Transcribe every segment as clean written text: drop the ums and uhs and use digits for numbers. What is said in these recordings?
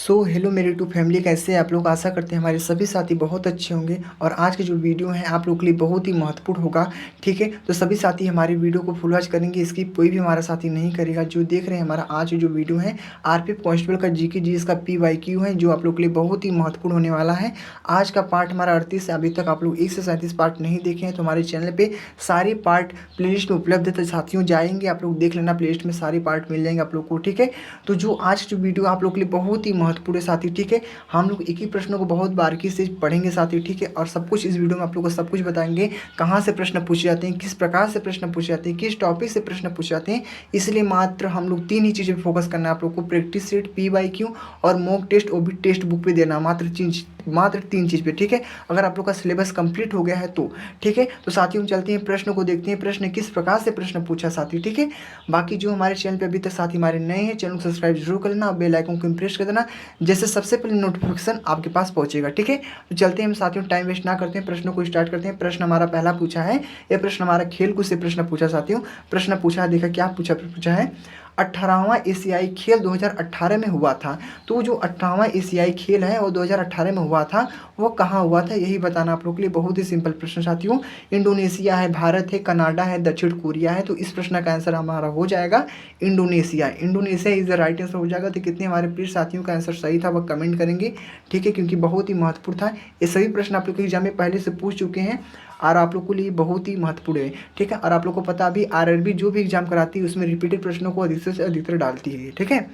Hello मेरे YouTube family, कैसे हैं आप लोग। आशा करते हैं हमारे सभी साथी बहुत अच्छे होंगे और आज की जो वीडियो है आप लोग के लिए बहुत ही महत्वपूर्ण होगा। ठीक है, तो सभी साथी हमारी वीडियो को फुल वॉच करेंगे, इसकी कोई भी हमारा साथी नहीं करेगा। जो देख रहे हैं हमारा आज जो वीडियो है आरपीएफ कांस्टेबल का जीके जी इसका PYQ है, जो आप लोग के लिए बहुत ही महत्वपूर्ण होने वाला है। आज का पार्ट हमारा 38 है। अभी तक आप लोग 1 से 37 पार्ट नहीं देखे हैं तो हमारे चैनल पर सारे पार्ट प्लेलिस्ट में उपलब्ध है, तो साथियों जाएंगे आप लोग देख लेना, प्लेलिस्ट में सारे पार्ट मिल जाएंगे आप लोग को। ठीक है, तो जो आज जो वीडियो आप लोग के लिए बहुत ही महत्वपूर्ण है साथी। ठीक है, हम लोग एक ही प्रश्नों को बहुत बारीकी से पढ़ेंगे साथी। ठीक है, और सब कुछ इस वीडियो में आप लोग को सब कुछ बताएंगे, कहाँ से प्रश्न पूछे जाते हैं, किस प्रकार से प्रश्न पूछे जाते हैं, किस टॉपिक से प्रश्न पूछे जाते हैं। इसलिए मात्र हम लोग 3 ही चीज़ें पर फोकस करना है आप लोग को, प्रैक्टिस सेट, PYQ और मॉक टेस्ट, वो भी टेक्स्ट बुक पे देना, मात्र 3 चीज़ पे। ठीक है, अगर आप लोग का सिलेबस कंप्लीट हो गया है तो ठीक है। तो साथियों चलते हैं प्रश्न को देखते हैं, प्रश्न किस प्रकार से प्रश्न पूछा साथी। ठीक है, बाकी जो हमारे चैनल पे अभी तक साथी हमारे नए हैं, चैनल को सब्सक्राइब जरूर कर लेना और बेल आइकन को प्रेस कर देना, जैसे सबसे पहले नोटिफिकेशन आपके पास पहुंचेगा। ठीक है, तो चलते हैं हम साथियों, टाइम वेस्ट ना करते हैं, प्रश्नों को स्टार्ट करते हैं। प्रश्न हमारा पहला पूछा है, यह प्रश्न हमारा खेल कूद से प्रश्न पूछा साथियों। प्रश्न पूछा है, देखा क्या पूछा है, 18वां एशियाई खेल 2018 में हुआ था। तो जो 18वां एशियाई खेल है वो 2018 में हुआ था, वो कहाँ हुआ था यही बताना आप लोग के लिए। बहुत ही सिंपल प्रश्न साथियों, इंडोनेशिया है, भारत है, कनाडा है, दक्षिण कोरिया है। तो इस प्रश्न का आंसर हमारा हो जाएगा Indonesia. Indonesia is the right answer हो जाएगा। तो कितने हमारे प्रिय साथियों का आंसर सही था वह कमेंट करेंगे। ठीक है, क्योंकि बहुत ही महत्वपूर्ण था, ये सभी प्रश्न आप लोग के एग्जाम में पहले से पूछ चुके हैं और आप लोग के लिए बहुत ही महत्वपूर्ण है। ठीक है, और आप लोग को पता भी RRB जो भी एग्जाम कराती है उसमें रिपीटेड प्रश्नों को अधिक से अधिकतर डालती है। ठीक है,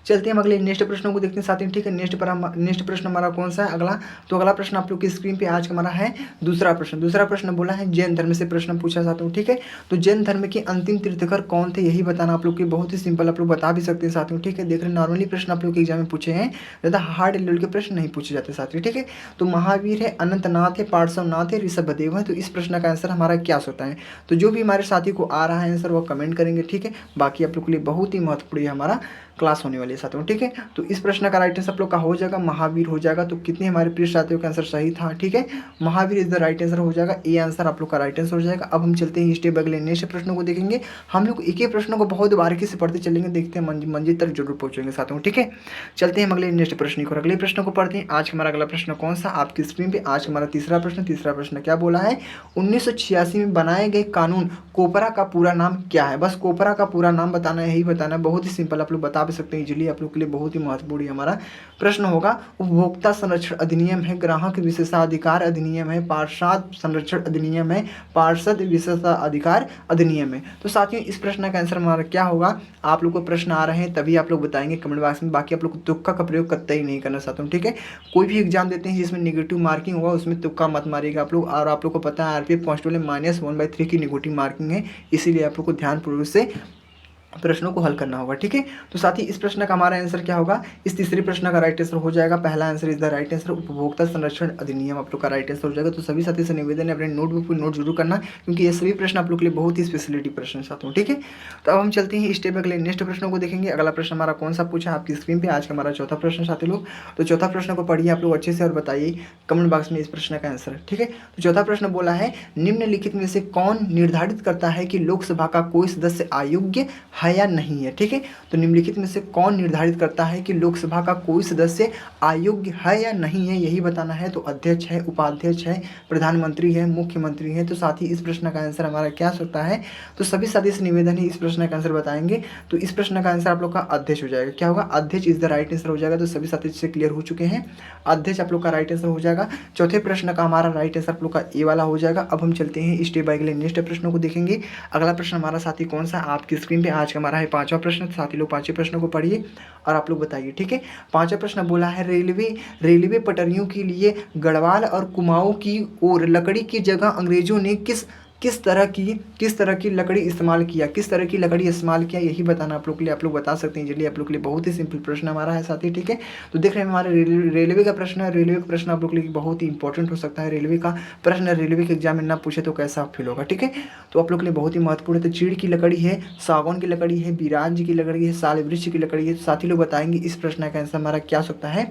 चलते हैं हम अगले नेक्स्ट प्रश्नों को देखते हैं साथियों। ठीक है, नेक्स्ट प्रश्न हमारा कौन सा है अगला। तो अगला प्रश्न आप लोग की स्क्रीन पे आज हमारा है दूसरा प्रश्न बोला है जैन धर्म से प्रश्न पूछा साथियों। ठीक है, तो जैन धर्म के अंतिम तीर्थकर कौन थे यही बताना आप लोग के, बहुत ही सिंपल, आप लोग बता भी सकते हैं साथियों। ठीक है, देख रहे नॉर्मली प्रश्न आप लोग के एग्जाम में पूछे हैं, ज़्यादा हार्ड लेवल के प्रश्न नहीं पूछे जाते साथियों। ठीक है, तो महावीर है, अनंतनाथ है, पार्श्वनाथ है, ऋषभदेव है। तो इस प्रश्न का आंसर हमारा क्या होता है। तो जो भी हमारे साथी को आ रहा है आंसर वो कमेंट करेंगे। ठीक है, बाकी आप लोग के लिए बहुत ही महत्वपूर्ण हमारा क्लास होने वाली है साथियों। ठीक है, तो इस प्रश्न का राइट आंसर आप लोग का हो जाएगा महावीर हो जाएगा। तो कितने हमारे प्रिय साथियों का आंसर सही था। ठीक है, Mahavir is the right answer हो जाएगा, ये आंसर आप लोग का राइट आंसर हो जाएगा। अब हम चलते हैं स्टेप अगले नेक्स्ट प्रश्नों को देखेंगे। हम लोग एक ही प्रश्नों को बहुत बारीकी से पढ़ते चलेंगे, देखते हैं मंजिल तक जरूर पहुंचेंगे साथियों। ठीक है, चलते हैं हम अगले नेक्स्ट प्रश्न को, अगले प्रश्न को पढ़ते हैं। आज हमारा अगला प्रश्न कौन सा आपकी स्क्रीन पे, आज हमारा तीसरा प्रश्न क्या बोला है, 1986 में बनाए गए कानून कोपरा का पूरा नाम क्या है। बस कोपरा का पूरा नाम बताना है, यही बताना है, बहुत ही सिंपल, आप लोग बता भी सकते हैं इजीली। आप लोग के लिए बहुत ही महत्वपूर्ण हमारा प्रश्न होगा। उपभोक्ता संरक्षण अधिनियम है, ग्राहक विशेषाधिकार अधिनियम है, पार्षद संरक्षण अधिनियम है, पार्षद विशेषाधिकार अधिनियम है। तो साथियों इस प्रश्न का आंसर हमारा क्या होगा। आप लोग को प्रश्न आ रहे हैं तभी आप लोग बताएंगे कमेंट बॉक्स में, बाकी आप लोग को तुक्का का प्रयोग कतई नहीं करना साथियों। ठीक है, कोई भी एग्जाम देते हैं जिसमें नेगेटिव मार्किंग होगा उसमें तुक्का मत मारिएगा आप लोग। और आप लोग को पता है RPF कांस्टेबल में -1/3 की नेगेटिव मार्किंग है, इसीलिए आप लोग को ध्यानपूर्वक से प्रश्नों को हल करना होगा। ठीक है, तो साथ ही इस प्रश्न का हमारा आंसर क्या होगा, इस तीसरे प्रश्न का राइट आंसर हो जाएगा, पहला answer is the right answer, उपभोक्ता संरक्षण अधिनियम आप लोग का राइट आंसर हो जाएगा। तो सभी साथी से निवेदन है अपने नोटबुक पर नोट जरूर करना, क्योंकि ये सभी प्रश्न आप लोग के लिए बहुत ही स्पेशलिटी प्रश्न साथियों। ठीक है, तो अब हम चलते हैं स्टेप अगले नेक्स्ट प्रश्नों को देखेंगे। अगला प्रश्न हमारा कौन सा पूछा आपकी स्क्रीन पर, आज का हमारा चौथा प्रश्न साथी लोग। तो चौथा प्रश्न को पढ़िए आप लोग अच्छे से और बताइए कमेंट बॉक्स में इस प्रश्न का आंसर। ठीक है, तो चौथा प्रश्न बोला है, निम्नलिखित में से कौन निर्धारित करता है कि लोकसभा का कोई सदस्य अयोग्य है या नहीं है। ठीक है, तो निम्नलिखित में से कौन निर्धारित करता है कि लोकसभा का कोई सदस्य अयोग्य है या नहीं है, यही बताना है। तो अध्यक्ष है, उपाध्यक्ष है, प्रधानमंत्री है, मुख्यमंत्री है। तो साथ ही इस प्रश्न का आंसर हमारा क्या हो सकता है। तो सभी साथी से निवेदन है इस प्रश्न का आंसर बताएंगे। तो इस प्रश्न का आंसर आप लोग का अध्यक्ष हो जाएगा। क्या होगा, अध्यक्ष इज द राइट आंसर हो जाएगा। तो सभी साथी से क्लियर हो चुके हैं, अध्यक्ष आप लोग का राइट आंसर हो जाएगा। चौथे प्रश्न का हमारा राइट आंसर आप लोग का ए वाला हो जाएगा। अब हम चलते हैं स्टेप बाय नेक्स्ट प्रश्नों को देखेंगे। अगला प्रश्न हमारा साथी कौन सा आपकी स्क्रीन पे आज का हमारा है पांचवा प्रश्न। साथी लोग पांचवें प्रश्न को पढ़िए और आप लोग बताइए। ठीक है, पांचवा प्रश्न बोला है, रेलवे पटरियों के लिए गढ़वाल और कुमाऊं की ओर लकड़ी की जगह अंग्रेजों ने किस तरह की लकड़ी इस्तेमाल किया, किस तरह की लकड़ी इस्तेमाल किया, यही बताना आप लोग के लिए। आप लोग बता सकते हैं जल्दी, आप लोग के लिए बहुत ही सिंपल प्रश्न हमारा है साथी। ठीक है, तो देख रहे हैं हमारे रेलवे का प्रश्न है। रेलवे का प्रश्न आप लोग के लिए बहुत ही इंपॉर्टेंट हो सकता है। रेलवे का प्रश्न रेलवे के एग्जाम में ना पूछे तो कैसा फील होगा। ठीक है, तो आप लोग के लिए बहुत ही महत्वपूर्ण है। तो चीड़ की लकड़ी है, सागौन की लकड़ी है, बिराज की लकड़ी है, साल वृक्ष की लकड़ी है। साथी लोग बताएंगे इस प्रश्न का आंसर हमारा क्या हो सकता है।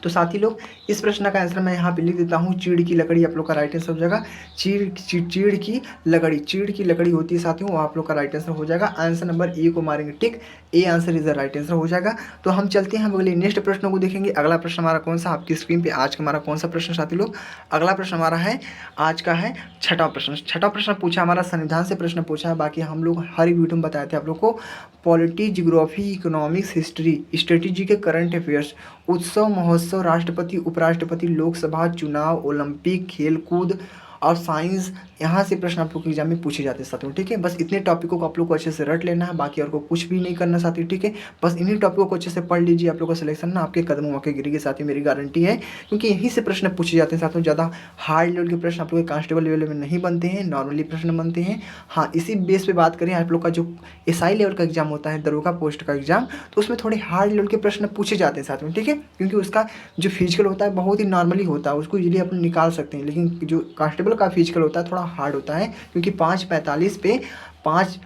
तो साथी लोग इस प्रश्न का आंसर मैं यहाँ पे लिख देता हूँ, चीड़ की लकड़ी आप लोग का राइट आंसर हो जाएगा। चीड़ की लकड़ी होती है साथियों, वो आप लोग का राइट आंसर हो जाएगा। आंसर नंबर ए को मारेंगे tick, A answer is the right answer हो जाएगा। तो हम चलते हैं, हम अगले नेक्स्ट प्रश्न को देखेंगे। अगला प्रश्न हमारा कौन सा आपकी स्क्रीन पे आज का हमारा कौन सा प्रश्न साथी लोग, अगला प्रश्न हमारा है आज का है छठा प्रश्न। छठा प्रश्न पूछा हमारा संविधान से प्रश्न पूछा है। बाकी हम लोग हर एक वीडियो में बताए थे आप लोग को polity, geography, economics, history, strategy के करंट अफेयर्स, उत्सव, महोत्सव, राष्ट्रपति, उपराष्ट्रपति, लोकसभा चुनाव, ओलंपिक, खेलकूद और साइंस, यहाँ से प्रश्न आप लोग के एग्जाम में पूछे जाते हैं साथियों। ठीक है, बस इतने टॉपिकों को आप लोग को अच्छे से रट लेना है, बाकी और को कुछ भी नहीं करना साथियों। ठीक है, बस इन्हीं टॉपिकों को अच्छे से पढ़ लीजिए, आप लोग का सिलेक्शन ना आपके कदमों के गिरेगी साथियों, मेरी गारंटी है, क्योंकि यहीं से प्रश्न पूछे जाते हैं साथियों। ज़्यादा हार्ड लेवल के प्रश्न आप लोग के कांस्टेबल लेवल में नहीं बनते हैं, नॉर्मली प्रश्न बनते हैं। हाँ, इसी बेस पे बात करें आप लोग का जो एसआई लेवल का एग्जाम होता है, दरोगा पोस्ट का एग्जाम, तो उसमें थोड़े हार्ड लेवल के प्रश्न पूछे जाते हैं साथियों। ठीक है, क्योंकि उसका जो फिजिकल होता है बहुत ही नॉर्मली होता है, उसको इजीली अपन निकाल सकते हैं, लेकिन जो कांस्टेबल का फिजिकल होता है थोड़ा हार्ड होता है, क्योंकि 5:45 पे 5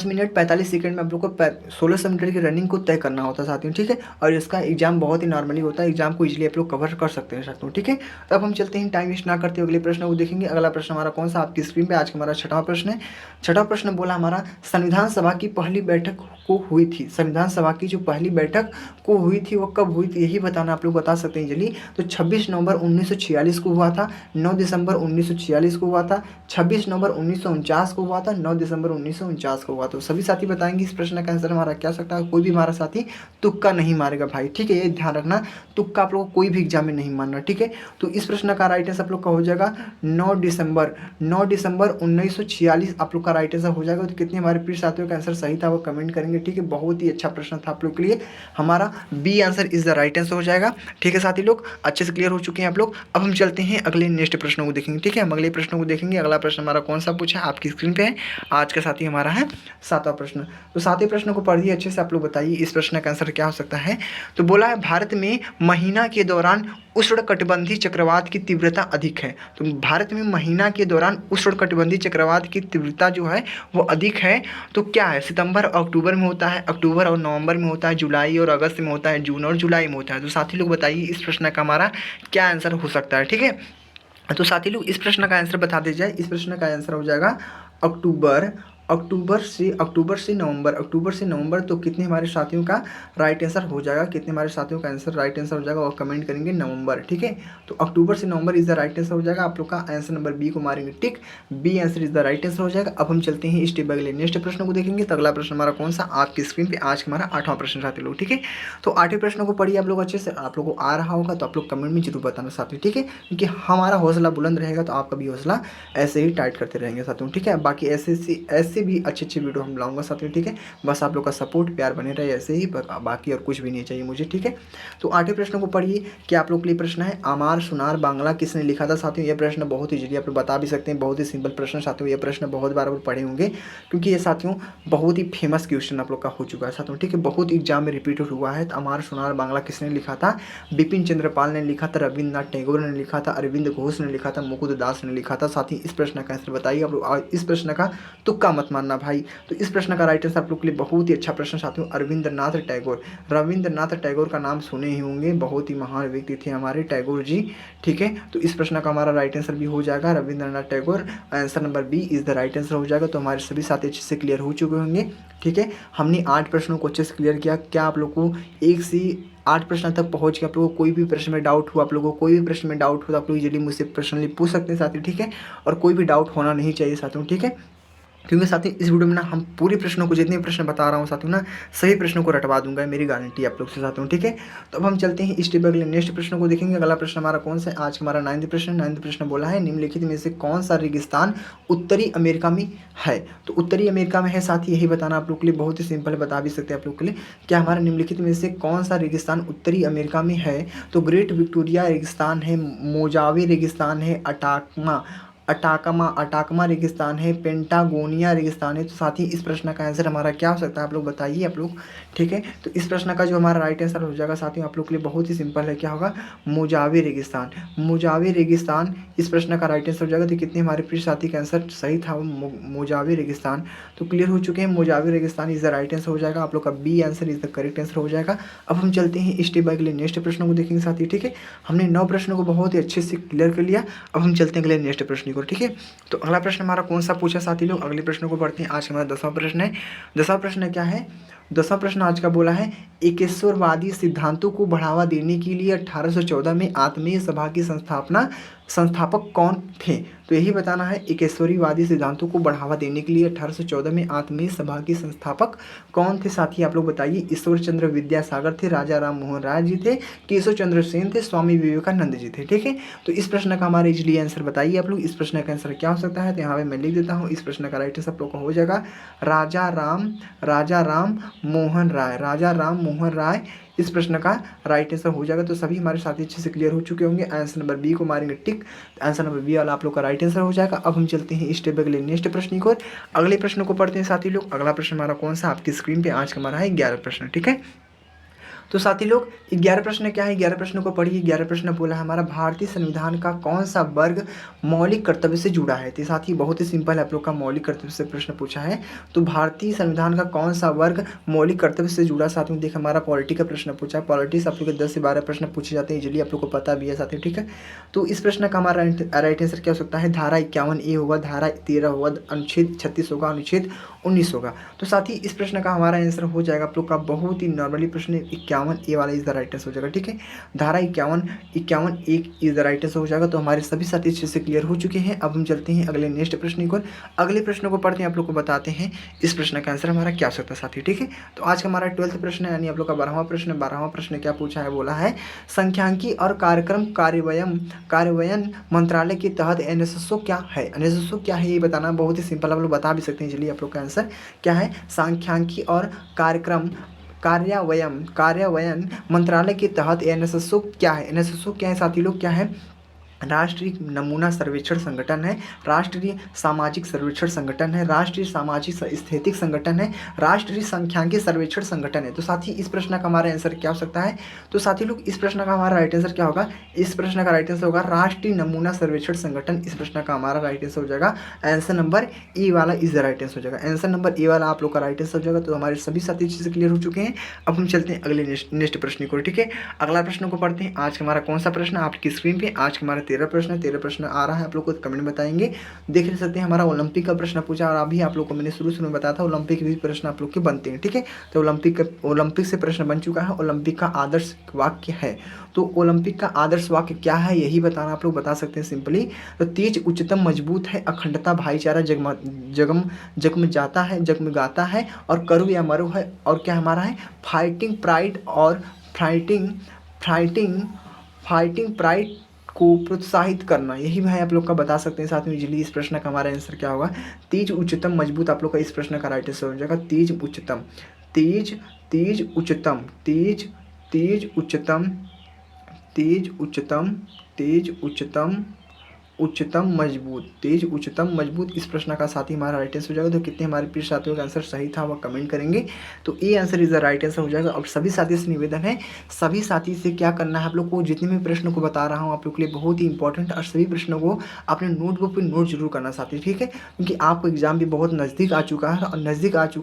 मिनट 45 सेकंड में आप लोग को 1600 मीटर की रनिंग को तय करना होता है साथियों। ठीक है, और इसका एग्जाम बहुत ही नॉर्मली होता है, एग्जाम को इजीली आप लोग कवर कर सकते हैं साथियों। ठीक है, तो अब हम चलते हैं, टाइम वेस्ट ना करते हुए अगले प्रश्न को देखेंगे। अगला प्रश्न हमारा कौन सा आपकी स्क्रीन पे आज का हमारा छठा प्रश्न है। छठा प्रश्न बोला हमारा संविधान सभा की पहली बैठक को हुई थी, संविधान सभा की जो पहली बैठक को हुई थी वो कब हुई थी, यही बताना आप लोग बता सकते हैं जल्दी। तो 26 नवंबर 1946 को हुआ था, 9 दिसंबर 1946 को हुआ था, 26 नवंबर 1949 को हुआ था, 9 दिसंबर 1949 को हुआ। तो सभी साथी बताएंगे इस प्रश्न का आंसर हमारा क्या सकता है। कोई भी हमारा साथी तुक्का नहीं मारेगा भाई। ठीक है, ये ध्यान रखना, तुक्का आप लोग को कोई भी एग्जाम में नहीं मानना। ठीक है, तो इस प्रश्न का राइट आंसर आप लोग का हो जाएगा 9 दिसंबर 1946 आप लोग का राइट आंसर हो जाएगा। तो कितने हमारे प्रिय साथियों का आंसर सही था वो कमेंट करेंगे। ठीक है, बहुत ही अच्छा प्रश्न था आप लोग के लिए, हमारा B answer is the right answer हो जाएगा। ठीक है साथी लोग, अच्छे से क्लियर हो चुके हैं आप लोग। अब हम चलते हैं अगले नेक्स्ट प्रश्नों को देखेंगे। ठीक है, हम अगले प्रश्नों को देखेंगे। अगला प्रश्न हमारा कौन सा पूछा है आपकी स्क्रीन पे है आज का साथी, हमारा है सातवां प्रश्न। तो सातवें प्रश्न को पढ़िए अच्छे से, आप लोग बताइए इस प्रश्न का आंसर क्या हो सकता है। तो बोला है भारत में महीना के दौरान उष्णकटिबंधीय चक्रवात की तीव्रता अधिक है। तो भारत में महीना के दौरान उष्णकटिबंधीय चक्रवात की तीव्रता जो है वो अधिक है। तो क्या है, सितंबर और अक्टूबर में होता है, अक्टूबर और नवंबर में होता है, जुलाई और अगस्त में होता है, जून और जुलाई में होता है। तो साथी लोग बताइए इस प्रश्न का हमारा क्या आंसर हो सकता है। ठीक है, तो साथी लोग इस प्रश्न का आंसर बता दीजिए। इस प्रश्न का आंसर हो जाएगा अक्टूबर से नवंबर। तो कितने हमारे साथियों का राइट आंसर हो जाएगा, कितने हमारे साथियों का आंसर राइट आंसर हो जाएगा और कमेंट करेंगे नवंबर। ठीक है, तो अक्टूबर से November is the right answer हो जाएगा। आप लोग का आंसर नंबर बी को मारेंगे tick, B answer is the right answer हो जाएगा। अब हम चलते हैं स्टेप बाय अगले नेक्स्ट प्रश्न को देखेंगे। तो अगला प्रश्न हमारा कौन सा आपकी स्क्रीन पे आज हमारा 8वां प्रश्न साथी लोग। ठीक है, तो 8वें प्रश्न को पढ़िए आप लोग अच्छे से, आप लोग को आ रहा होगा तो आप लोग कमेंट में जरूर बताना साथियों। ठीक है, क्योंकि हमारा हौसला बुलंद रहेगा तो आपका भी हौसला ऐसे ही टाइट करते रहेंगे साथियों। ठीक है, बाकी ऐसे भी अच्छे अच्छे वीडियो हम लाऊंगा साथियों। ठीक है, बस आप लोग का सपोर्ट प्यार बने रहे ऐसे ही, बाकी और कुछ भी नहीं चाहिए मुझे। ठीक है, तो 8वें प्रश्न को पढ़िए। क्या आप लोग के लिए प्रश्न है, आमार सुनार बांग्ला किसने लिखा था साथियों। यह प्रश्न बहुत ही जल्दी आप लोग बता भी सकते हैं, बहुत ही सिंपल प्रश्न साथियों। यह प्रश्न बहुत बार आप पढ़े होंगे, क्योंकि ये साथियों बहुत ही फेमस क्वेश्चन आप लोग का हो चुका है साथियों। ठीक है, बहुत एग्जाम में रिपीट हुआ है। तो आमार सुनार बांग्ला किसने लिखा था, बिपिन चंद्रपाल ने लिखा था, रविंद्रनाथ टैगोर ने लिखा था, अरविंद घोष ने लिखा था, मुकुंद दास ने लिखा था। साथी इस प्रश्न का आंसर बताइए आप लोग, इस प्रश्न का तुक्का मत मारना भाई। तो इस प्रश्न का राइट आंसर आप लोग के लिए बहुत ही अच्छा प्रश्न साथियों, रविंद्रनाथ टैगोर। रविंद्रनाथ टैगोर का नाम सुने ही होंगे, बहुत ही महान व्यक्ति थे हमारे टैगोर जी। ठीक है, तो इस प्रश्न का हमारा राइट आंसर भी हो जाएगा Rabindranath Tagore, answer number B is the right answer हो जाएगा। तो हमारे सभी साथी अच्छे से क्लियर हो चुके होंगे। ठीक है, हमने 8 प्रश्नों को अच्छे से क्लियर किया। क्या आप लोग को 1 से 8 प्रश्न तक पहुंच के आप लोगों को कोई भी प्रश्न में डाउट हुआ, आप लोगों को कोई भी प्रश्न में डाउट हुआ तो आप लोग इजीली मुझसे पर्सनली पूछ सकते हैं साथियों। ठीक है, और कोई भी डाउट होना नहीं चाहिए साथियों। ठीक है, क्योंकि साथियों इस वीडियो में ना हम पूरे प्रश्नों को, जितने प्रश्न बता रहा हूँ साथियों ना, सभी प्रश्नों को रटवा दूंगा, मेरी गारंटी आप लोग से साथियों। ठीक है, तो अब हम चलते हैं इस टेबल अगले नेक्स्ट प्रश्न को देखेंगे। अगला प्रश्न हमारा कौन सा है आज हमारा 9वां प्रश्न। 9वां प्रश्न बोला है निम्नलिखित में से कौन सा रेगिस्तान उत्तरी अमेरिका में है। तो उत्तरी अमेरिका में है साथी, यही बताना आप लोग के लिए बहुत ही सिंपल है, बता भी सकते हैं आप लोग के लिए। क्या हमारा निम्नलिखित में से कौन सा रेगिस्तान उत्तरी अमेरिका में है। तो ग्रेट विक्टोरिया रेगिस्तान है, मोजावे रेगिस्तान है, अटाकमा अटाकमा रेगिस्तान है, पेंटागोनिया रेगिस्तान है। तो साथ ही इस प्रश्न का आंसर हमारा क्या हो सकता है आप लोग बताइए आप लोग, ठीक है। तो इस प्रश्न का जो हमारा राइट आंसर हो जाएगा साथियों आप लोग के लिए बहुत ही सिंपल है, क्या होगा, मोजावे रेगिस्तान। मोजावे रेगिस्तान इस प्रश्न का राइट आंसर हो जाएगा। तो कितने हमारे प्रिय साथी का आंसर सही था, वो मोजावे रेगिस्तान। तो क्लियर हो चुके हैं, मोजावे रेगिस्तान इज द राइट आंसर हो जाएगा। आप लोग का B answer is the correct answer हो जाएगा। अब हम चलते हैं स्टेप बाय अगले नेक्स्ट प्रश्न को देखेंगे साथी, ठीक है। हमने 9 प्रश्नों को बहुत ही अच्छे से क्लियर कर लिया। अब हम चलते हैं अगले नेक्स्ट प्रश्न को, ठीक है। तो अगला प्रश्न हमारा कौन सा पूछा साथी लोग, अगले प्रश्न को पढ़ते हैं। आज हमारा 10वां प्रश्न है। 10वां प्रश्न क्या है, 10वां प्रश्न आज का बोला है, एकेश्वरवादी सिद्धांतों को बढ़ावा देने के लिए 1814 में आत्मीय सभा की संस्थापक कौन थे। तो यही बताना है, एकेश्वरीवादी सिद्धांतों को बढ़ावा देने के लिए 1814 में आत्मीय सभा के संस्थापक कौन थे साथी आप लोग बताइए। ईश्वर चंद्र विद्यासागर थे, राजा राम मोहन राय जी थे, केशव चंद्र सेन थे, स्वामी विवेकानंद जी थे, ठीक है। तो इस प्रश्न का हमारा इजली आंसर बताइए आप लोग, इस प्रश्न का आंसर क्या हो सकता है। तो यहाँ पे मैं लिख देता हूँ, इस प्रश्न का राइट आंसर आप लोग का हो जाएगा राजा राम मोहन राय, राजा राम मोहन राय इस प्रश्न का राइट आंसर हो जाएगा। तो सभी हमारे साथी अच्छे से क्लियर हो चुके होंगे। आंसर नंबर बी को मारेंगे टिक, आंसर नंबर बी वाला आप लोग का राइट आंसर हो जाएगा। अब हम चलते हैं स्टेप बाय अगले नेक्स्ट प्रश्न को, अगले प्रश्न को पढ़ते हैं साथी लोग। अगला प्रश्न हमारा कौन सा आपकी स्क्रीन पे आज का हमारा है 11 प्रश्न, ठीक है। तो साथी लोग 11 प्रश्न क्या है, 11 प्रश्नों को पढ़िए। 11 प्रश्न बोला है हमारा, भारतीय संविधान का कौन सा वर्ग मौलिक कर्तव्य से जुड़ा है। तो साथी बहुत ही सिंपल है, आप लोग का मौलिक कर्तव्य से प्रश्न पूछा है। तो भारतीय संविधान का कौन सा वर्ग मौलिक कर्तव्य से जुड़ा। साथ में देख हमारा पॉलिटी का प्रश्न पूछा है। पॉलिटिक्स आप लोग के 10 से 12 प्रश्न पूछे जाते हैं, इजीली आप लोग को पता भी है साथी, ठीक है। तो इस प्रश्न का हमारा राइट आंसर क्या हो सकता है, धारा 51A होगा, धारा 13 होगा, अनुच्छेद 36 होगा, अनुच्छेद 19 होगा। तो साथ ही इस प्रश्न का हमारा आंसर हो जाएगा आप लोग का बहुत ही नॉर्मली प्रश्न 51A वाला इज द राइट आंसर हो जाएगा, ठीक है। धारा 51 एक इज द राइट आंसर हो जाएगा। तो हमारे सभी साथी अच्छे से क्लियर हो चुके हैं। अब हम चलते हैं अगले नेक्स्ट प्रश्न को, अगले प्रश्न को पढ़ते हैं, आप लोग को बताते हैं इस प्रश्न का आंसर हमारा क्या हो सकता है साथी, ठीक है। तो आज का हमारा 12th प्रश्न है, यानी आप लोग का 12वां प्रश्न। 12वां प्रश्न क्या पूछा है, बोला है संख्यांकी और कार्यक्रम कार्यान्वयन मंत्रालय के तहत एनएसएसओ क्या है। एनएसएसओ क्या है ये बताना बहुत ही सिंपल, आप लोग बता भी सकते हैं। चलिए आप लोग का आंसर क्या है, सांख्यिकी और कार्यक्रम कार्यान्वयन मंत्रालय के तहत एनएसएसओ क्या है। एनएसएसओ क्या है साथी लोग, क्या है, राष्ट्रीय नमूना सर्वेक्षण संगठन है, राष्ट्रीय सामाजिक सर्वेक्षण संगठन है, राष्ट्रीय सामाजिक स्थैतिक संगठन है, राष्ट्रीय सांख्यिकी सर्वेक्षण संगठन है। तो साथ ही इस प्रश्न का हमारा आंसर क्या हो सकता है। तो साथी लोग इस प्रश्न का हमारा राइट आंसर क्या होगा, इस प्रश्न का राइट आंसर होगा राष्ट्रीय नमूना सर्वेक्षण संगठन। इस प्रश्न का हमारा राइट आंसर हो जाएगा आंसर नंबर ए वाला इज द राइट आंसर हो जाएगा। आंसर नंबर ए वाला आप लोग का राइट आंसर हो जाएगा। तो हमारे सभी साथी चीज़ें क्लियर हो चुके हैं। अब हम चलते हैं अगले नेक्स्ट प्रश्न को, ठीक है। अगला प्रश्न को पढ़ते हैं। आज हमारा कौन सा प्रश्न आपकी स्क्रीन पे, आज हमारा 13 प्रश्न आ रहा है, आप लोग को कमेंट बताएंगे। देख सकते हैं हमारा ओलंपिक का प्रश्न पूछा, और अभी आप लोग को मैंने शुरू में बताया था ओलंपिक भी प्रश्न आप लोग के बनते हैं, ठीक है। तो ओलंपिक से प्रश्न बन चुका है। ओलंपिक का आदर्श वाक्य है, तो ओलंपिक का आदर्श वाक्य क्या है यही बताना, आप लोग बता सकते हैं सिंपली। तो तेज उच्चतम मजबूत है, अखंडता भाईचारा जगमगाता है, और करो या मरो है, और क्या हमारा है फाइटिंग प्राइड और फाइटिंग प्राइड को प्रोत्साहित करना, यही भाई आप लोग का बता सकते हैं। साथ में इजीली इस प्रश्न का हमारा आंसर क्या होगा, तेज उच्चतम मजबूत आप लोग का इस प्रश्न का राइट आंसर हो जाएगा। तेज उच्चतम उच्चतम मजबूत इस प्रश्न का साथ ही हमारा राइट आंसर हो जाएगा। तो कितने हमारे प्रिय साथियों का आंसर सही था वह कमेंट करेंगे। तो ए answer is the right answer हो जाएगा। अब सभी साथी से निवेदन है, सभी साथी से क्या करना है, आप लोग को जितने भी प्रश्नों को बता रहा हूँ आप लोग के लिए बहुत ही इंपॉर्टेंट, और सभी प्रश्नों को अपने नोटबुक पर नोट जरूर करना साथी, ठीक है। क्योंकि आपको एग्जाम भी बहुत नज़दीक आ चुका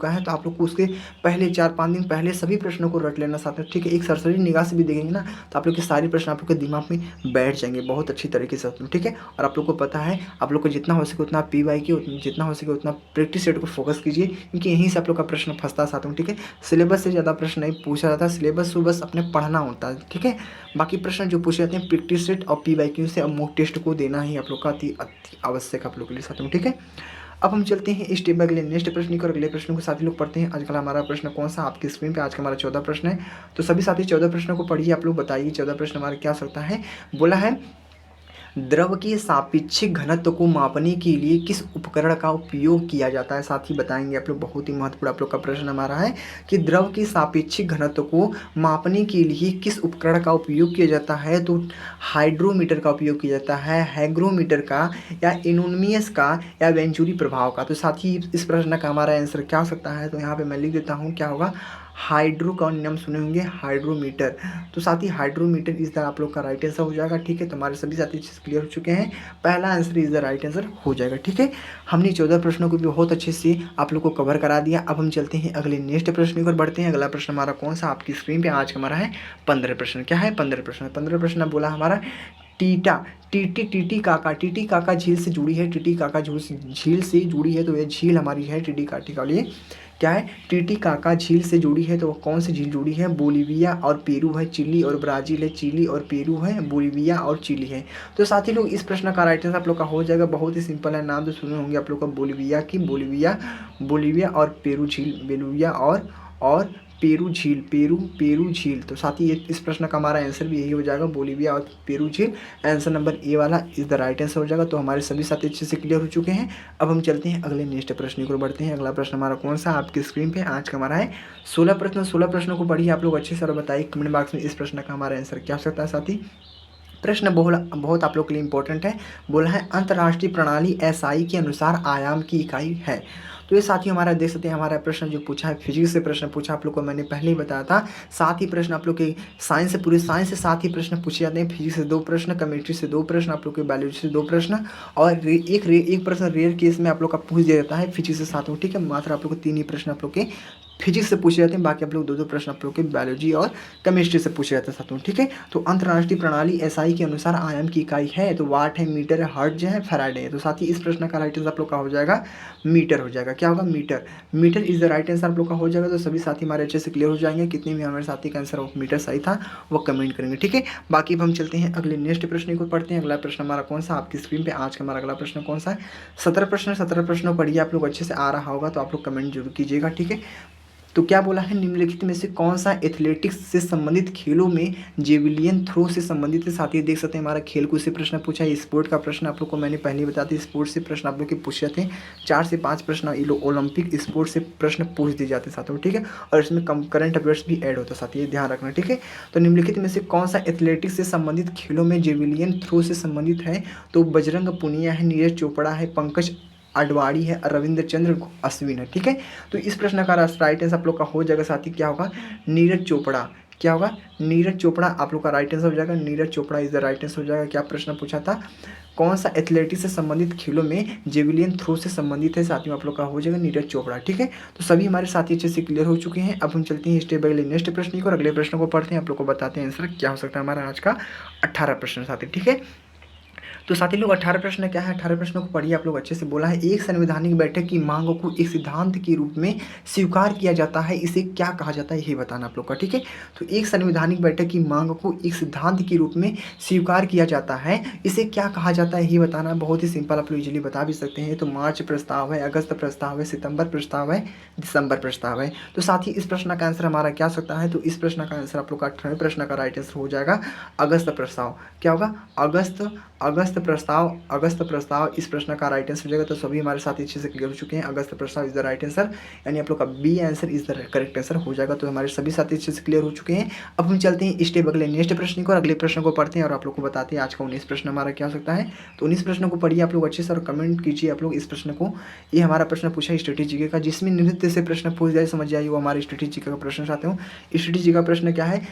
है, तो आप लोग को उसके पहले 4-5 दिन पहले सभी प्रश्नों को रट लेना साथ, ठीक है। एक सरसरी निगाह से भी देखेंगे ना तो आप लोग के सारे प्रश्न आप लोग के दिमाग में बैठ जाएंगे बहुत अच्छी तरीके से, ठीक है। और आप लोग को पता है, आप लोग को जितना हो सके उतना PYQ, जितना हो सके उतना प्रैक्टिस सेट को फोकस कीजिए, क्योंकि यहीं से आप लोग का प्रश्न फंसता साथ में, ठीक है। सिलेबस से ज़्यादा प्रश्न नहीं पूछा जाता, सिलेबस को बस अपने पढ़ना होता है, ठीक है। बाकी प्रश्न जो पूछे जाते हैं प्रैक्टिस सेट और PYQ से, अब मॉक टेस्ट को देना ही आप लोग का अति आवश्यक आप लोग के लिए साथ में, ठीक है। अब हम चलते हैं स्टेप बाय अगले नेक्स्ट प्रश्न को, अगले प्रश्न को साथी लोग पढ़ते हैं। आजकल हमारा प्रश्न कौन सा आपकी स्क्रीन पे, आज का हमारा 14 प्रश्न है। तो सभी साथी 14 प्रश्नों को पढ़िए, आप लोग बताइए 14 प्रश्न हमारा क्या सकता है। बोला है द्रव के सापेक्षिक घनत्व को मापने के लिए किस उपकरण का उपयोग किया जाता है, साथ ही बताएंगे आप लोग। बहुत ही महत्वपूर्ण आप लोग का प्रश्न हमारा है कि द्रव के सापेक्षिक घनत्व को मापने के लिए किस उपकरण का उपयोग किया जाता है। तो हाइड्रोमीटर का उपयोग किया जाता है, हैग्रोमीटर का, या एनोनिमस का, या वेंचुरी प्रभाव का। तो साथ ही इस प्रश्न का हमारा आंसर क्या हो सकता है, तो यहाँ पे मैं लिख देता हूँ क्या होगा, हाइड्रो का नाम सुने होंगे, हाइड्रोमीटर। तो साथ ही हाइड्रोमीटर इस तरह आप लोग का राइट आंसर हो जाएगा। ठीक है, तो हमारे सभी साथी चीज़ क्लियर हो चुके हैं, पहला answer is the right answer हो जाएगा। ठीक है, हमने 14 प्रश्नों को भी बहुत अच्छे से आप लोग को कवर करा दिया। अब हम चलते हैं अगले नेक्स्ट प्रश्न की ओर बढ़ते हैं। अगला प्रश्न हमारा कौन सा आपकी स्क्रीन पे आज का हमारा है 15 प्रश्न। क्या है 15 प्रश्न? 15 प्रश्न बोला हमारा टीटा टीटी काका झील से जुड़ी है, टीटी काका झील से जुड़ी है, तो ये झील हमारी है टीटी काका लिए क्या है, टीटी काका झील से जुड़ी है। तो कौन सी झील जुड़ी है? बोलीविया और पेरू है, चिली और ब्राज़ील है, चिली और पेरू है, बोलीविया और चिली है। तो साथी लोग इस प्रश्न का राइट आंसर आप लोग का हो जाएगा, बहुत ही सिंपल है, नाम तो सुने होंगे आप लोग का बोलीविया की, बोलीविया और पेरू झील, बोलीविया और पेरू झील। तो साथ ही इस प्रश्न का हमारा आंसर भी यही हो जाएगा, बोलीविया और पेरू झील। आंसर नंबर ए वाला इज द राइट आंसर हो जाएगा। तो हमारे सभी साथी अच्छे से क्लियर हो चुके हैं। अब हम चलते हैं अगले नेक्स्ट प्रश्न की ओर बढ़ते हैं। अगला प्रश्न हमारा कौन सा आपकी स्क्रीन पे आज का हमारा है 16 प्रश्न। 16 प्रश्नों को पढ़िए आप लोग अच्छे से और बताइए कमेंट बॉक्स में इस प्रश्न का हमारा आंसर क्या हो सकता है। साथी प्रश्न बहुत आप लोग के लिए इंपॉर्टेंट है। बोला है अंतर्राष्ट्रीय प्रणाली एसआई के अनुसार आयाम की इकाई है। तो ये साथी हमारा देख सकते हैं, हमारा प्रश्न जो पूछा है फिजिक्स से प्रश्न पूछा आप लोग को मैंने पहले ही बताया था। साथ ही प्रश्न आप लोग के साइंस से, पूरे साइंस से साथ ही प्रश्न पूछे जाते हैं। फिजिक्स से 2 प्रश्न, केमिस्ट्री से 2 प्रश्न, आप लोग के बायोलॉजी से 2 प्रश्न, और एक प्रश्न रेयर केस में आप लोग का पूछ दिया जाता है फिजिक्स से साथ में। ठीक है, मात्र आप लोग को 3 ही प्रश्न आप लोग के फिजिक्स से पूछे जाते हैं, बाकी आप लोग 2 प्रश्न आप लोग के बायोलॉजी और केमिस्ट्री से पूछे जाते हैं साथ में। ठीक है, तो अंतर्राष्ट्रीय प्रणाली एसआई के अनुसार आयाम की इकाई है, तो वाट है, मीटर है, हर्ट्ज है, फैराडे है। तो साथ ही इस प्रश्न का राइट आंसर आप लोग का हो जाएगा मीटर हो जाएगा। क्या होगा? Meter is the right answer आप लोग का हो जाएगा। तो सभी साथी हमारे अच्छे से क्लियर हो जाएंगे, कितने भी हमारे साथी का आंसर मीटर सही था वो कमेंट करेंगे। ठीक है, बाकी अब हम चलते हैं अगले नेक्स्ट प्रश्न को पढ़ते हैं। अगला प्रश्न हमारा कौन सा आपकी स्क्रीन पे आज का हमारा अगला प्रश्न कौन सा है 17 प्रश्न। 17 प्रश्नों पढ़िए आप लोग अच्छे से, आ रहा होगा तो आप लोग कमेंट जरूर कीजिएगा। ठीक है, तो क्या बोला है, निम्नलिखित में से कौन सा एथलेटिक्स से संबंधित खेलों में जेवलियन थ्रो से संबंधित है। साथ ही देख सकते हैं हमारा खेल कूद से प्रश्न पूछा है, स्पोर्ट का प्रश्न आप लोग को मैंने पहले ही बताया था, स्पोर्ट से प्रश्न आप लोग के पूछे जाते हैं। 4 से 5 प्रश्न ओलंपिक स्पोर्ट से प्रश्न पूछ दिए जाते हैं साथियों। ठीक है, और इसमें करंट अफेयर्स भी ऐड होता है साथ, ये ध्यान रखना। ठीक है, तो निम्नलिखित में से कौन सा एथलेटिक्स से संबंधित खेलों में जेवलियन थ्रो से संबंधित है। तो बजरंग पुनिया है, नीरज चोपड़ा है, पंकज अडवाणी है, रविंद्र चंद्र अश्विन है। ठीक है, तो इस प्रश्न का राइट आंसर आप लोग का हो जाएगा साथी, क्या होगा? नीरज चोपड़ा। क्या होगा? नीरज चोपड़ा आप लोग का राइट आंसर हो जाएगा। Neeraj Chopra is the right answer हो जाएगा। क्या प्रश्न पूछा था, कौन सा एथलेटिक्स से संबंधित खेलों में जेवलियन थ्रो से संबंधित है, साथियों आप लोग का हो जाएगा नीरज चोपड़ा। ठीक है, तो सभी हमारे साथी अच्छे से क्लियर हो चुके हैं। अब हम चलते हैं स्टेप बाय स्टेप नेक्स्ट प्रश्न को, और अगले प्रश्न को पढ़ते हैं, आप लोग को बताते हैं आंसर क्या हो सकता है हमारा आज का 18 प्रश्न साथी। ठीक है, तो साथी लोग 18 प्रश्न क्या है, 18 प्रश्नों को पढ़िए आप लोग अच्छे से। बोला है एक संवैधानिक बैठक की मांग को एक सिद्धांत के रूप में स्वीकार किया जाता है, इसे क्या कहा जाता है, ये बताना आप लोग का। ठीक है, तो एक संवैधानिक बैठक की मांग को एक सिद्धांत के रूप में स्वीकार किया जाता है, इसे क्या कहा जाता है, ये बताना। बहुत ही सिंपल, आप लोग इजीली बता भी सकते हैं। तो मार्च प्रस्ताव है, अगस्त प्रस्ताव है, सितंबर प्रस्ताव है, दिसंबर प्रस्ताव है। तो साथ ही इस प्रश्न का आंसर हमारा क्या सकता है, तो इस प्रश्न का आंसर आप लोग का 18वें प्रश्न का राइट आंसर हो जाएगा अगस्त प्रस्ताव। क्या होगा? अगस्त प्रस्ताव इस प्रश्न का राइट आंसर हो जाएगा। तो सभी हमारे साथ अच्छे से क्लियर हो चुके हैं, अगस्त प्रस्ताव इज द राइट आंसर, यानी आप लोग का B answer is the correct answer हो जाएगा। तो हमारे सभी साथी अच्छे से क्लियर हो चुके हैं। अब हम चलते हैं स्टेप अगले नेक्स्ट प्रश्न को, और अगले प्रश्न को पढ़ते हैं और आप लोग को बताते हैं आज का 19 प्रश्न हमारा क्या हो सकता है। तो 19 प्रश्नों को पढ़िए आप लोग अच्छे से और कमेंट कीजिए आप लोग इस प्रश्न को। ये हमारा प्रश्न पूछा है स्ट्रेटेजी का, जिसमें नृत्य से प्रश्न पूछ जाए समझ जाइए, वो हमारे स्ट्रेटेजी का प्रश्न चाहते हो। स्ट्रेटेजी का प्रश्न क्या है,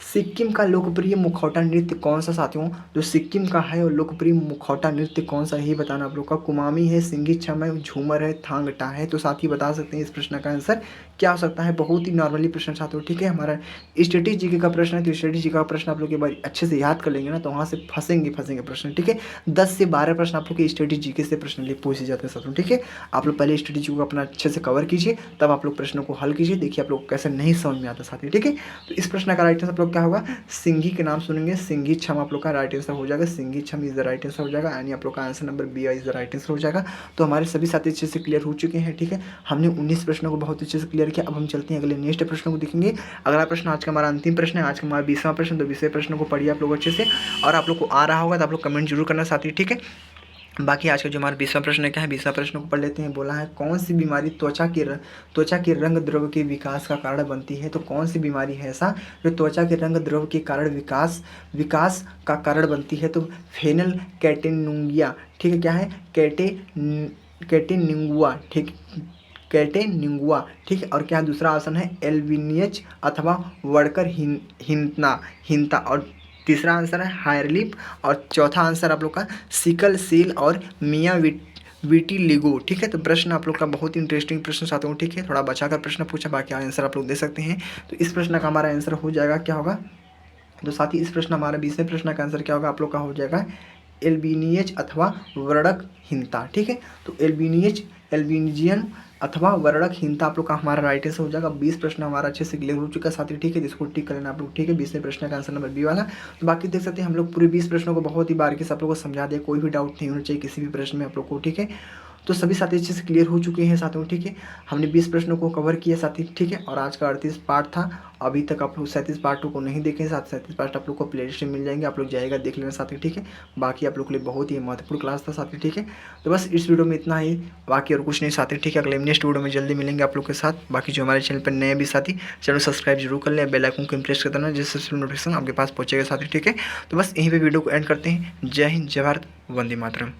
सिक्किम का लोकप्रिय मुखौटा नृत्य कौन सा साथियों, जो सिक्किम का है और लोकप्रिय मुखौटा नृत्य कौन सा, ही बताना आप लोग का। कुमामी है, सिंगी छम है, झूमर है, थांगटा है। तो साथ ही बता सकते हैं इस प्रश्न का आंसर क्या हो सकता है। बहुत ही नॉर्मली प्रश्न साथियों। ठीक है, हमारा स्ट्रेटेजी का प्रश्न है, तो स्ट्रेटेजी का प्रश्न आप लोग एक बार अच्छे से याद कर लेंगे ना, तो वहाँ से फंसेंगे प्रश्न। ठीक है, 10 से 12 प्रश्न आप लोग के स्ट्रेटेजी से प्रश्न पूछे जाते हैं साथियों। ठीक है, आप लोग पहले स्ट्रेटेजी को अपना अच्छे से कवर कीजिए, तब आप लोग प्रश्नों को हल कीजिए, देखिए आप लोग कैसे नहीं समझ में आता साथियों। ठीक है, तो इस प्रश्न का राइट आंसर आप लोग क्या होगा, सिंगी के नाम सुनेंगे, सिंगी छम आप लोग का राइट आंसर हो जाएगा। सिंगी छम इज द राइट आंसर हो जाएगा, यानी आप लोग का answer number B is the right answer हो जाएगा। तो हमारे सभी साथी अच्छे से क्लियर हो चुके हैं। ठीक है, हमने 19 प्रश्नों को बहुत अच्छे से क्लियर क्लियर किया। अब हम चलते हैं अगले नेक्स्ट प्रश्न को देखेंगे। अगला प्रश्न आज का हमारा अंतिम प्रश्न है, आज का हमारा 20वां प्रश्न। तो 20वें प्रश्न को पढ़िए आप लोग अच्छे से, और आप लोग को आ रहा होगा तो आप लोग कमेंट जरूर करना साथी, ठीक है। बाकी आज का जो हमारा 20वां प्रश्न है क्या है, 20वां प्रश्न को पढ़ लेते हैं। बोला है कौन सी बीमारी त्वचा के रंग द्रव्य के विकास का कारण बनती है। तो कौन सी बीमारी है ऐसा जो त्वचा के रंग द्रव्य के कारण विकास का कारण बनती है। तो फेनल कैटेनुंगिया, ठीक है, क्या है, कैटेनिंगुआ, ठीक, कैटेनिंगुआ, ठीक है। और क्या दूसरा ऑप्शन है एल्बिनियज अथवा वर्कर हिंता, और तीसरा आंसर है हायरलिप, और चौथा आंसर आप लोग का सिकल सेल और मिया विटिलिगो, ठीक है। तो प्रश्न आप लोग का बहुत ही इंटरेस्टिंग प्रश्न चाहता हूँ, ठीक है, थोड़ा बचा कर प्रश्न पूछा, बाकी आंसर आप लोग दे सकते हैं। तो इस प्रश्न का हमारा आंसर हो जाएगा, क्या होगा, तो साथ ही इस प्रश्न हमारा 20वें प्रश्न का आंसर क्या होगा आप लोग का हो जाएगा एल्बिनियज अथवा वर्णकहीनता, ठीक है। तो एल्बिनिजियन अथवा वर्णकहीनता आप लोग का हमारा राइट आंसर हो जाएगा। 20 प्रश्न हमारा अच्छे से क्लियर हो चुका है साथी, ठीक है, जिसको टिक कर लेना आप लोग, ठीक है। 20वें प्रश्न का आंसर नंबर बी वाला। तो बाकी देख सकते हैं हम लोग पूरे 20 प्रश्नों को बहुत ही बारीकी से आप लोग को समझा दिया, कोई भी डाउट नहीं होना चाहिए किसी भी प्रश्न में आप लोग को, ठीक है। तो सभी साथी अच्छे से क्लियर हो चुके हैं साथियों, ठीक है। हमने 20 प्रश्नों को कवर किया साथी, ठीक है। और आज का 38 पार्ट था, अभी तक आप लोग 37 पार्टों को नहीं देखें, 37 पार्ट आप लोग को प्लेलिस्ट में मिल जाएंगे, आप लोग जाएगा देख लेना साथी, ठीक है। बाकी आप लोग के लिए बहुत ही महत्वपूर्ण क्लास था साथी, ठीक है। तो बस इस वीडियो में इतना ही, बाकी और कुछ नहीं साथी, ठीक है। अगले नेक्स्ट वीडियो में जल्दी मिलेंगे आप लोग के साथ। बाकी जो हमारे चैनल पर नए भी साथी, चैनल सब्सक्राइब जरूर कर लें, बेल आइकन को प्रेस कर देना, जिससे नोटिफिकेशन आपके पास पहुंचेगा साथी, ठीक है। तो बस यहीं पे वीडियो को एंड करते हैं। जय हिंद, जय भारत, वंदे मातरम।